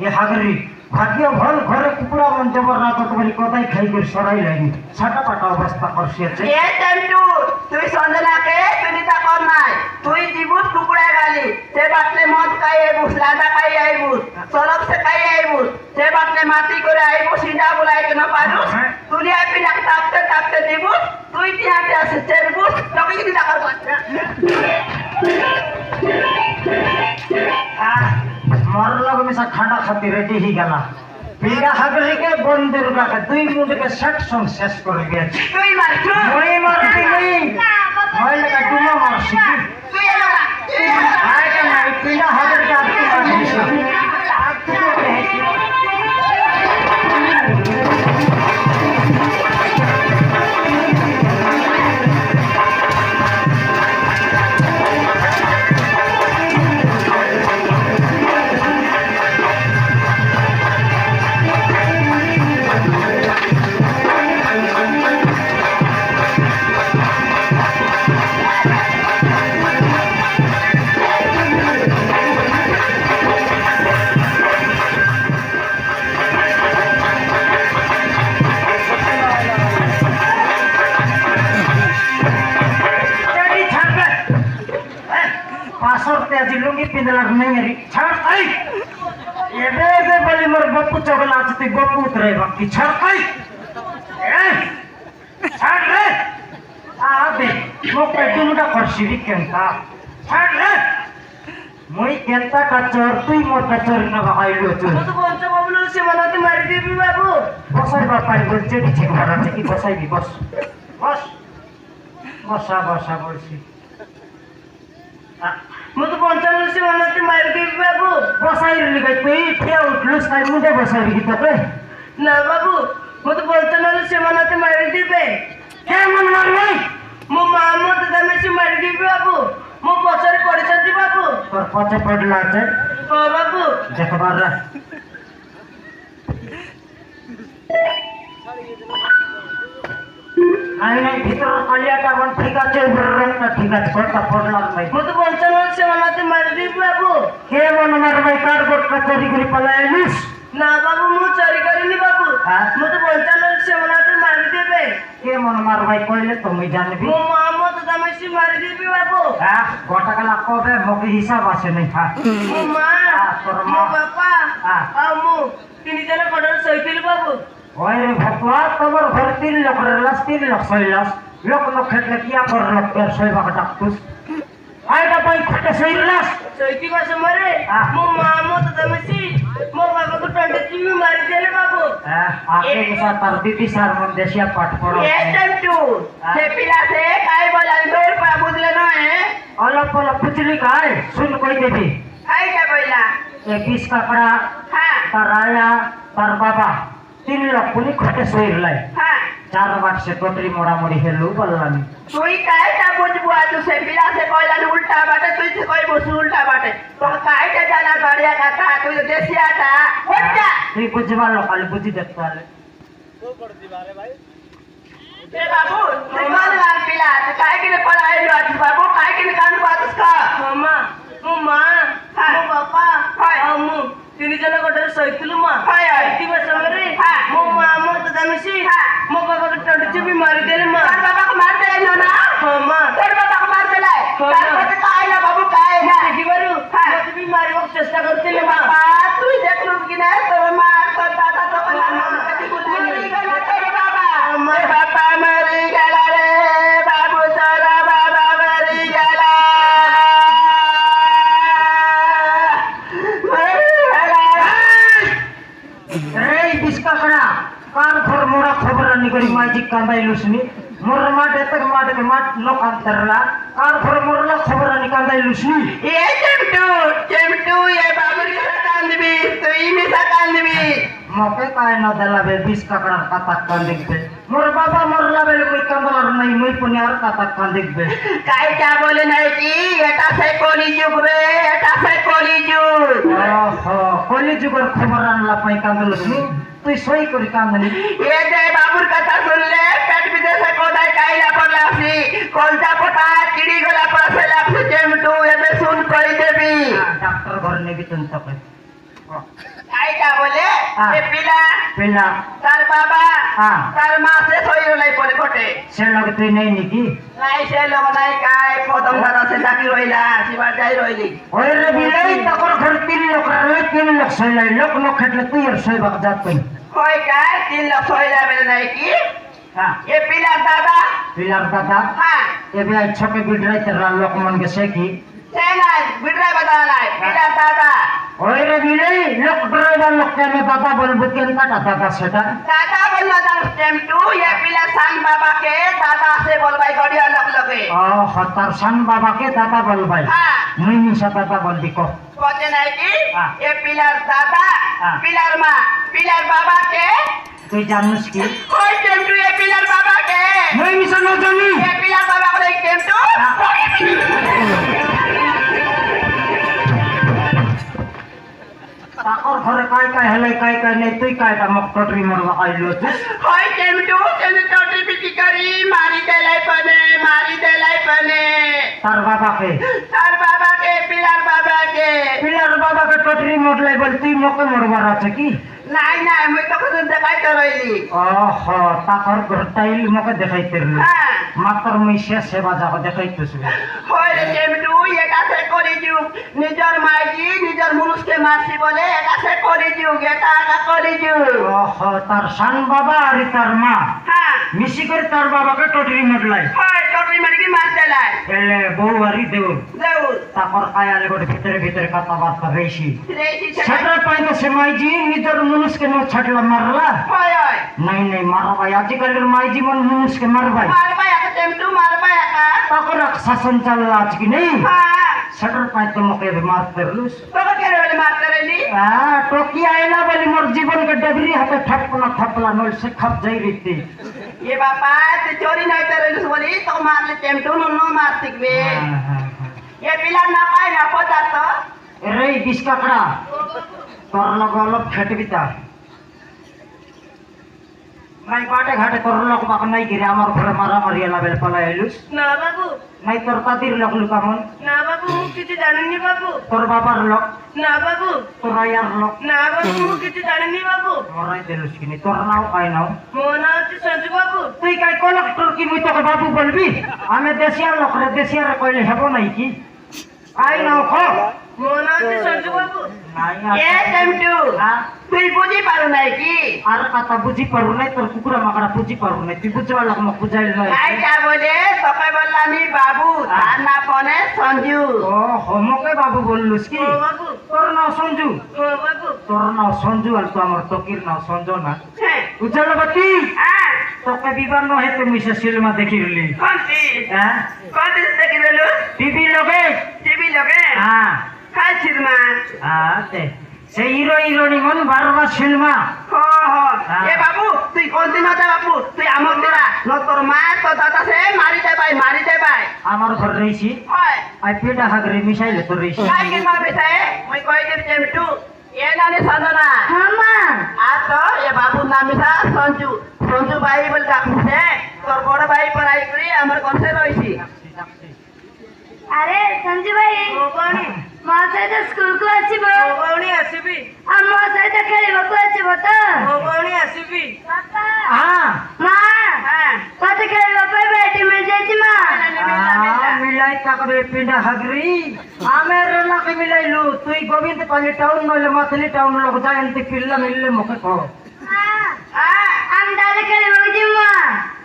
এ হাগরি ভাগ্য ভাল ঘরে কুকুড়া মন জবরনাথ বলি কোথায় খাই করে সরাই লাগি ছাটা পাটা অবস্থা করছিয়েছে এ টেন্টু তুই সন্দেলাকে চিন্তা কর নাই তুই দিবুস কুকুড়া গালি সে বাটলে মদ খাই আইবুস লাদা খাই আইবুস সরব সে খাই আইবুস সে বাটলে মাটি করে আইবুস সিধা বুলাই কেন পারুস তুই আপনি তাপতে তাপতে দিবুস তুই টিহাতে আসে চেরবুস তোকে যদি টাকার কথা মর লগে মিশা খাটা খাতি রেডি হয়ে গেল বিগা হাগরিকে বন্ধুর কাকে দুই মুন্ডকে সেকশন শেষ করে দিয়েছে তুই মারছু মই মারতি নেই মই লাগা তুমি মারছি কি তুই এলা আইটা নাই বিগা হাগরিকে আপনি মারছি লুঙ্গি পিঁধলার নেই ছাড় আই এবে এবে বলি মোর গপু চগলা আছে তুই গপু উতরে বাকি ছাড় আই ছাড় রে আবে মোকে দুটা করছিবি কেনতা ছাড় রে মই কেনতা কাচর তুই মোর কাচর না ভাইলো তুই তো বলছো বাবুল সে মনাতে মারি দিবি বাবু বসাই বাপাই বলছে কিছু ঘর আছে কি বসাইবি বস বস বসা বসা বলছি মতো পঞ্চান্ন সে মনাতে মারি দিবি বাবু বসাই লিগাই তুই ঠিয়া উঠলুস তাই মুদে বসাইবি কি তোকে না বাবু মতো পঞ্চান্ন সে মনাতে মারি দিবে কেমন মারবি ମୋ ମା ମୋ ଦାଦା ମିଶି ମାରି ଦିବି ବାବୁ ମୋ ପଛରେ ପଡ଼ିଛନ୍ତି ବାବୁ তোর পথে পড়লা আছে ହଁ ବାବୁ দেখবার রে নাই নাই ভিতর কালিয়াটা মন ঠিক আছে রংটা ঠিক আছে কোনটা পড়লাম নাই মতো পঞ্চান্ন সে মনাতে মারি দিবি বাবু কে মন মারবাই কার গোট কচুরি করে পালাইলিস না বাবু ମୁଁ ଚୋରି କରିନି ବାବୁ ମତେ ପଞ୍ଚାন্ন ସେ ମନାତେ ମାରି ଦେବେ কে মন মারবাই কইলে তুমি জানবি ମୋ ମା ମୋ ଦାଦା ମିଶି ମାରି ଦେବି ବାବୁ গোটা গেলা কবে মকে হিসাব আছে নাই ମୋ ମା ମୋ ବାପା ଆଉ ମୁଁ ତିନି ଜଣ ଗୋଡ଼ରେ ଶୋଇଥିଲି ବାବୁ ওই রে ভগবা তোমার ঘর 3 লাখ লাস 3 লাখ 6 লাখ লোক লোক খেটলে কি আর লোক এর শৈবাক ডাকুস আইটা পাই খটে শৈলাস ଶୋଇଥିବା ସମୟରେ ମୋ ମା ମୋ ଦାଦା ମିଶି ମୋ ବାବାକୁ ଟଣ୍ଡିଚି ମାରି ଦେଲେ ବାବୁ আগে মিশা তার দিদি সার মন দেশিয়া পাঠ পড়ো ଏ ଟେଣ୍ଟୁ ସେ ପିଲା ସେ କାଇ ବୋଲାନି ତୋର ପା ବୁଝଲେ ନଏ অলপ অলপ পুচলি কাই শুন কই দেবি কাইটা বইলা এ 20 কাকড়া হ্যাঁ তার আয়া তার বাবা 3 লাখ পুনি খটে শৈলাই হ্যাঁ 4 বার সে টোটরি মোড়ামুড়ি হেলু বললানি তুই কাইটা বুঝবো আজ সে পিলা সে কইলানি উল্টা বাটে তুই সে কই বসু উল্টা বাটে তো কাইটা জানা গাড়িয়া কথা তুই দেশিয়াটা হইটা তুই বুঝবার লোকাল বুঝি দেখতে হলে এ বাবু তুই কোন লাল পিলা তুই কাই কিনে পড়াইলো আজ বাবু কাই কিনে কান বাতুস কা মামা ମୋ ମା ମୋ ବାପା ଆଉ ମୁଁ ତିନି ଜଣ ଗୋଟେରେ ଶୋଇଥିଲୁ ମା ଶୋଇଥିବା ସମୟରେ ମୋ ମା ମୋ ଦାଦା ମିଶି ମୋ ବାବାକୁ ଟଣ୍ଡିଚି ବି ମାରିଦେଲେ ମା ବାବାକୁ ମାରିଦେଲେ ନା ହଁ ମା ତୋର ବାବାକୁ ମାରିଦେଲେ କାହିଁନା ବାବୁ କାହିଁନା ଦେଖିବାରୁ ମତେ ବି ମାରିବାକୁ ଚେଷ୍ଟା କରିଥିଲେ ବାପା ତୁଇ ଦେଖିଲୁ କି ନା ତୋର ମା ତୋର ଦାଦା ତୋ ବାପା ମରିଗଲା ରେ ବାବୁ ତୋର ବାବା ମରିଗଲା কার ঘর মোড়া খবর আনি করি মাইজি কান্দাইলুসনি মোর মাঠে তক মাঠ লোক আন্তরলা কার ঘর মোরলা খবর আনি কান্দাইলুসনি এ চেমটু এ বাবুর সাথে কান্দিবি তুই মিশা কান্দিবি মকে কায় না দেলাবে 20 কাকড়ার কাতা কান দেখবে মোর বাবা মোরলা বেলে কই কান্দলার নাই মই পুনি আর কাতা কান দেখবে কাইটা বলে নাই কি এটা সে কলিযুগ রে এটা সে কলিযুগ ওহো কলিযুগের খবর আনলা পাই কান্দলুসনি তুই সই করি কান্দনি এ যে বাবুর কথা শুনলে পেট বিদেশে কোথায় কাইলা পড়লা আসি কলজা পটা চিড়ি গলা পাশে লাগছে চেমটু এবে শুন কই দেবি ডাক্তার ঘর নেবি তুই তবে এইটা বলে এ পিলা পিলা তার বাবা তার মা সে শরীর নাই পরে ঘটে সে লগে তুই নেই নাকি নাই সে লোক নাই কাই প্রথম দাদা সে ডাকি রইলা সিবার যাই রইলি ওই রে বিলাই তখন ঘর 3 লোক রইলে 3 লোক সইলাই লোক লোক খাটলে তুই আর সইবাক যাত তুই কই কাই 3 লোক শরীর বেলে নাই কি হ্যাঁ এ পিলার দাদা পিলার দাদা হ্যাঁ এ বিলাই ছকে বিড়াই তেরা লোক মন গেছে কি সে নাই বিড়াই বাদা নাই পিলার দাদা ওই রে বিলাই লোক ড্রাইভার লোক কেন দাদা বলবো কেন কাটা দাদা সেটা দাদা বললো তার টেম্পু এ পিলা সান বাবাকে দাদা সে বলবাই গড়িয়া লোক লগে ও হতার শান বাবাকে দাদা বলবাই হ্যাঁ মুই মিশা দাদা বলবি কো কতে নাই কি হ্যাঁ। এ পিলার দাদা হ্যাঁ। পিলার মা পিলার বাবাকে তুই জানিস কি ওই টেম্পু এ পিলার বাবাকে মুই মিশা না জানি এ পিলার বাবা বলে টেম্পু তাকর ঘরে কাই হেলে কাই নেই তুই কাইটা মক টটরি মরবা আইলো তুই ওই টেম্পু তেনে টটি পিটি করি মারি দেলাই পনে তার বাবাকে তার বাবাকে পিলার বাবাকে পিলার বাবাকে টটরি মরলাই বল তুই মকে মরবার আছে কি নাই নাই মুই তো কত দেখাইতে রইলি ওহ তাকর ঘরটাইল মকে দেখাইতে রইল হ্যাঁ মাত্র মুই শেষ সেবা যাবো দেখাইতেছিল ওই টেম্পু এটা সে করে যুগ নিজের মাইজি নিজের মানুষকে মারছি বলে এটা সে করে যুগ এটা করে যুগ ওহ তার শান বাবা আর তার মা হ্যাঁ মিশি করে তার বাবাকে টটরি মরলাই ওই টটি মারি কি মারতে লাই এলে বউ আরি দেউ দেউল তারপর কায়ালে গোটে ভিতরে কথাবার্তা বেশি রেছি সেটা পাইলে সে মাইজি নিজের মানুষকে ন ছাড়লা মারলা হয় হয় নাই নাই মারবাই আজকালের মাই জীবন মানুষকে মারবাই মারবা একা টেম্পু মারবা একা তখন এক শাসন চাললা আজকে নেই হ্যাঁ সেটার পাই তো মকে মারতে রলুস তোকে কে বলে মারতে রইলি টকি আইলা বলি মোর জীবনকে ডবরি হাতে থাপলা নল সে খাপ যাই রইতে এ বাবা তুই চোরি নাইতে রইলিস বলি তো মারলে টেম্পু নুন মার শিখবে এ পিলার না পাই না পদার্থ রে বিষ কাকড়া তোর লগ অলপ খেটবি তা নাই বাটে ঘাটে তোর লোক বাক নাই গিরে আমার ঘরে মারামারি এলা বেল পালাই এলুস না বাবু নাই তোর তাদির লোক লুকামন না বাবু মুখ কিছু জানেননি বাবু তোর বাবার লোক না বাবু তোর আয়ার লোক না বাবু মুখ কিছু জানেননি বাবু মরাই দিলুস কিনি তোর নাও কাই নাও মনে হচ্ছে সঞ্জু বাবু তুই কাই কলেক্টর কি মুই তোকে বাবু বলবি আমি দেশিয়ার লোক রে দেশিয়ার কইলে হেব নাই কি আই নাও খ মনে হচ্ছে সঞ্জু বাবু নাই এ টেম্পু তুই বুঝি পারু নাই কি আর কথা বুঝি পারু নাই তোর কুকুরা মাকড়া বুঝি পারু নাই তুই বুঝবার লোক মোক বুঝাইল নাই এইটা বলে তোকে বললাম আমি বাবু তার না পনে সঞ্জু ও হমকে বাবু বললুস কি ও বাবু তোর নাও সঞ্জু ও বাবু তোর নাও সঞ্জু আর তো আমার টকির নাও সঞ্জনা হ্যাঁ বুঝল বাতি হ্যাঁ তোকে বিবাহ হেতে মিশে সিনেমা দেখিরলি কোনটি হ্যাঁ কোনটি দেখি রইলো টিভি লগে টিভি লগে হ্যাঁ খাইছিস মা আতে সে হিরোইনি মন বারবার সিনেমা হো হো এ বাবু তুই কোনদিন হতে বাবু তুই আমক দিলা ন তোর মা তো দাদা সে মারি দে ভাই আমার ঘর রইছি হয় আই পেটা হাগরে মিশাইলে তোর রইছি কাই কি মারবে সে মই কই দেব টেম্পু এ নানি সঞ্জনা মামা आ तो ये बाबू नाम था संजू संजू भाई बोल डाकছে তোর বড় ভাই পড়াই করি আমার কোনছে রইছি আরে সঞ্জু ভাই কোনি ମୋ ସହିତ ସ୍କୁଲକୁ ଆସିବ কোনি আসিবি ଆଉ ମୋ ସହିତ ଖେଳିବାକୁ ଆସିବ ତ কোনি আসিবি ବାପା হ্যাঁ ମା হ্যাঁ ମତେ ଖେଳିବା ପାଇଁ ବେଟି ମିଳିଯାଇଛି ମା মিলাই তাকরে পিন্ডা হাগরি আমি রেলাকে মিলাইলু তুই গোবিন্দ পালি টাউন নইলে মাথলি টাউন লোক যায় এনতে পিল্লা মিললে মুখে কো হ্যাঁ আমি তাহলে খেলিବାକୁ ଯିବୁ মা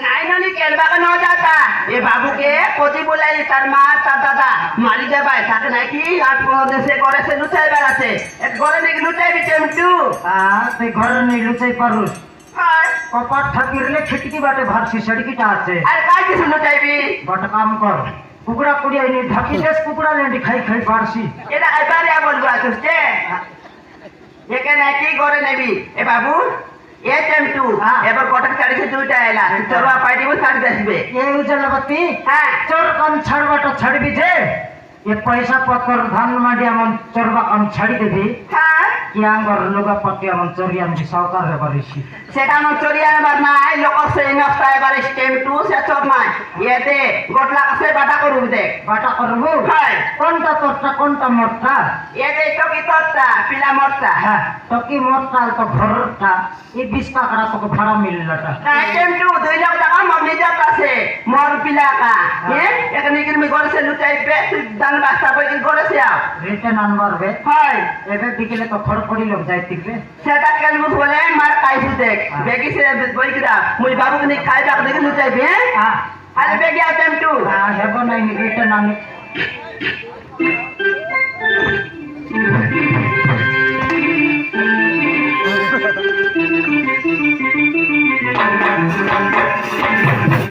নাই নানি খেলবা কেন যাতা এ বাবুকে পতি বলাই তার মা তার দাদা মারি যাবাই থাকে নাকি আর কোন দেশে করে সে লুচাই বেড়াচ্ছে এক ঘরে নাকি লুচাইবি টেম্পু তুই ঘরে নেই লুচাই পারুস হয় কপাট ঠাকিরলে খিটকি বাটে ভারসি সড়কিটা আছে আর কাই কিছু লুচাইবি গোটা কাম কর কুকুরা কুড়িয়ে নি ঢাকি দেশ কুকুরা লেন্ডি খাই খাই বাড়ছি এটা এবারে বলবো আসছে এখানে কি করে নেবি এ বাবু এ টেম্পু এবার কটক ছাড়িছে দুইটা এলা চরবা পাইটিবো ছাড়ি আসবে এই উজলবতী হ্যাঁ চোর কাম ছাড়বাটা ছাড়বি যে এ পয়সা পত্র ধান মাটি এমন চোরবা কাম ছাড়ি দেবি হ্যাঁ কিয়াং ঘর লোক পাটি আমার চরি আমি সরকার ব্যাপারিছি সেটা আমার চুরি আনবার নাই লোক সেই নষ্টা এবার স্টেম টু সেচর নাই ইয়েতে গোটলা কাছে বাটা করুক দেখ বাটা করবো হয় কোনটা তোরটা কোনটা মোরটা ইয়েতে টকি তোরটা পিলা মরটা হ্যাঁ তো কি মোরটা তো ঘরটা এই 20 টাকা তোকে ভাড়া মিললাটা স্টেম টু 2 লাখ টাকা মর নিজের কাছে মর পিলা কা এখানে কি আমি ঘরে সে লুচাই বে তুই দান বাস্তা বই কি ঘরে সে আও রিটার্ন আনবার বে হয় এবে বিকেলে তো খড় পড়ি লোক যাইতে বে সেটা কেলমুখ বলে মার কাইবু দেখ বেগি সে বই কিরা মুই বাবুকে নি খাই ডাক দেখি লুচাই বে আরে বেগি স্টেম টু হেব নাই রিটার্ন আনি